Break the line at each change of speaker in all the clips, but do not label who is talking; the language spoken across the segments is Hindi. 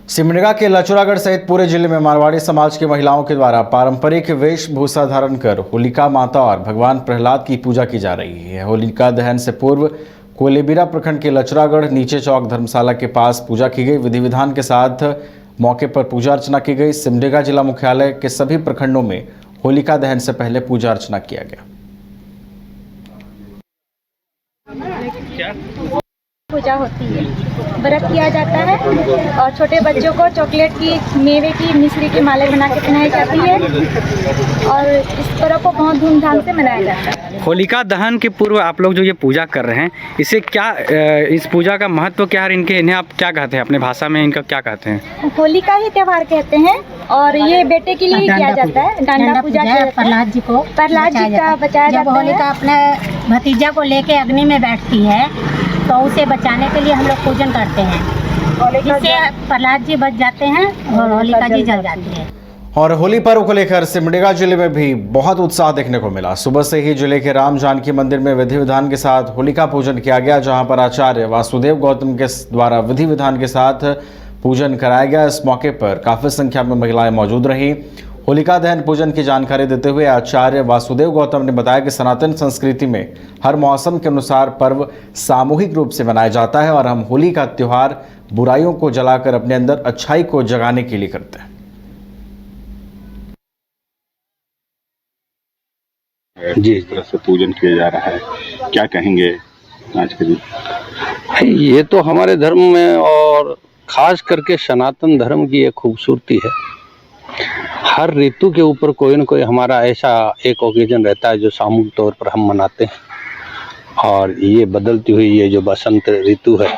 सिमडेगा के लचुरागढ़ सहित पूरे जिले में मारवाड़ी समाज की महिलाओं के द्वारा पारंपरिक वेशभूषा धारण कर होलिका माता और भगवान प्रहलाद की पूजा की जा रही है। होलिका दहन से पूर्व कोलेबिरा प्रखंड के लचुरागढ़ नीचे चौक धर्मशाला के पास पूजा की गई। विधि विधान के साथ मौके पर पूजा अर्चना की गई। सिमडेगा जिला मुख्यालय के सभी प्रखंडों में होलिका दहन से पहले पूजा अर्चना किया गया।
पूजा होती है, व्रत किया जाता है और छोटे बच्चों को चॉकलेट की, मेवे की, मिश्री की माला बना के पहनाई जाती है और इस पर्व को बहुत धूमधाम से मनाया जाता है।
होलिका दहन के पूर्व आप लोग जो ये पूजा कर रहे हैं, इसे क्या, इस पूजा का महत्व क्या है? इन्हें आप क्या कहते हैं? अपने भाषा में इनका क्या कहते हैं?
होलिका ही त्योहार कहते हैं और ये बेटे के लिए किया जाता है। डांडा पूजा
प्रहलाद जी को,
प्रहलाद जी का बचाया जाता है।
होलिका अपने भतीजा को लेके अग्नि में बैठती है तो उसे बचाने के लिए हम लोग पूजन करते हैं, जिससे प्रहलाद जी बच जाते हैं और होलिका जी जल जाती है।
और होली पर्व को लेकर सिमडेगा जिले में भी बहुत उत्साह देखने को मिला। सुबह से ही जिले के राम जानकी मंदिर में विधि विधान के साथ होलिका पूजन किया गया, जहां पर आचार्य वासुदेव गौतम के द्वारा विधि विधान के साथ पूजन कराया गया। इस मौके पर काफी संख्या में महिलाएं मौजूद रहीं। होलिका दहन पूजन की जानकारी देते हुए आचार्य वासुदेव गौतम ने बताया कि सनातन संस्कृति में हर मौसम के अनुसार पर्व सामूहिक रूप से मनाया जाता है और हम होली का त्योहार बुराइयों को जलाकर अपने अंदर अच्छाई को जगाने के लिए करते हैं।
जिस तरह से पूजन किया जा रहा है, क्या कहेंगे आज के दिन?
ये तो हमारे धर्म में और खास करके सनातन धर्म की एक खूबसूरती है। हर ऋतु के ऊपर कोई न कोई हमारा ऐसा एक ओकेजन रहता है जो सामूहिक तौर पर हम मनाते हैं। और ये बदलती हुई ये जो बसंत ऋतु है,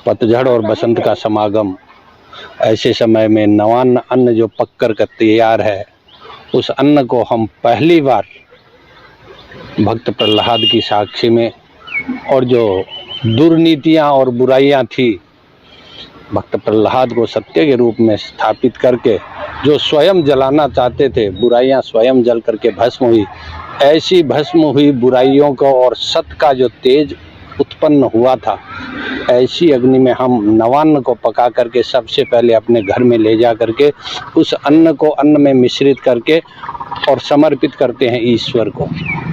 पतझड़ और बसंत का समागम, ऐसे समय में नवान्न अन्न जो पककर का तैयार है, उस अन्न को हम पहली बार भक्त प्रहलाद की साक्षी में, और जो दुर्नीतियां और बुराइयां थी, भक्त प्रहलाद को सत्य के रूप में स्थापित करके जो स्वयं जलाना चाहते थे, बुराइयां स्वयं जल करके भस्म हुई। ऐसी भस्म हुई बुराइयों को और सत्य का जो तेज उत्पन्न हुआ था, ऐसी अग्नि में हम नवान्न को पका करके सबसे पहले अपने घर में ले जा करके उस अन्न को अन्न में मिश्रित करके और समर्पित करते हैं ईश्वर को।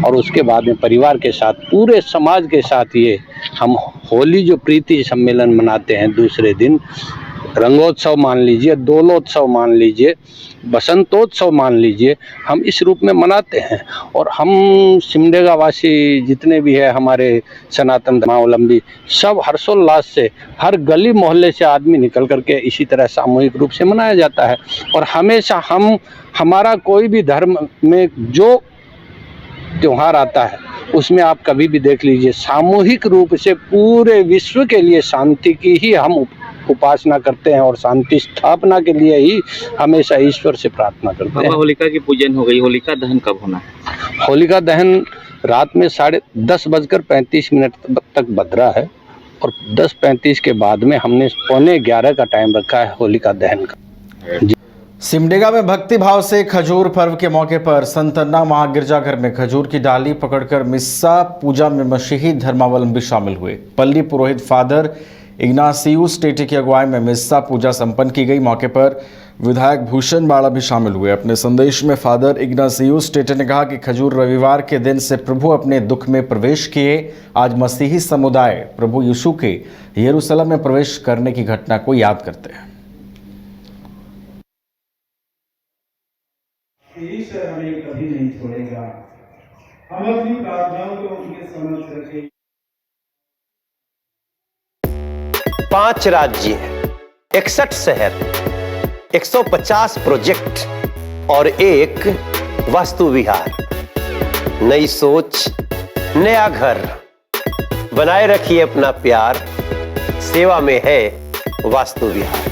और उसके बाद में परिवार के साथ, पूरे समाज के साथ ये हम होली जो प्रीति सम्मेलन मनाते हैं, दूसरे दिन रंगोत्सव मान लीजिए, दोलोत्सव मान लीजिए, बसंतोत्सव मान लीजिए, हम इस रूप में मनाते हैं। और हम सिमडेगा वासी जितने भी है, हमारे सनातन धर्मावलंबी, सब हर्षोल्लास से, हर गली मोहल्ले से आदमी निकल करके इसी तरह सामूहिक रूप से मनाया जाता है। और हमेशा हमारा कोई भी धर्म में जो त्योहार आता है, उसमें आप कभी भी देख लीजिए, सामूहिक रूप से पूरे विश्व के लिए शांति की ही हम उपासना करते हैं और शांति स्थापना के लिए ही हमेशा ईश्वर से प्रार्थना करते हैं।
होलिका की पूजन हो गई, होलिका दहन कब होना है?
होलिका दहन रात में 10:35 तक बज रहा है और 10:35 के बाद में हमने 11:15 का टाइम रखा है होलिका दहन का।
सिमडेगा में भक्ति भाव से खजूर पर्व के मौके पर संत अन्ना महागिरजाघर में खजूर की डाली पकड़कर मिस्सा पूजा में मसीही धर्मावलंबी शामिल हुए। पल्ली पुरोहित फादर इग्नासियुस टेटे की अगुवाई में मिस्सा पूजा संपन्न की गई। मौके पर विधायक भूषण बाड़ा भी शामिल हुए। अपने संदेश में फादर इग्नासियुस टेटे ने कहा कि खजूर रविवार के दिन से प्रभु अपने दुख में प्रवेश किए। आज मसीही समुदाय प्रभु यीशु के यरूशलेम में प्रवेश करने की घटना को याद करते हैं।
ईश्वर हमें कभी नहीं छोड़ेगा। हम अपनी प्रार्थनाओं को उनके समक्ष रखें।
5 राज्य, 61 शहर, 150 प्रोजेक्ट और एक वास्तु विहार। नई सोच, नया घर। बनाए रखिए अपना प्यार, सेवा में है वास्तु विहार।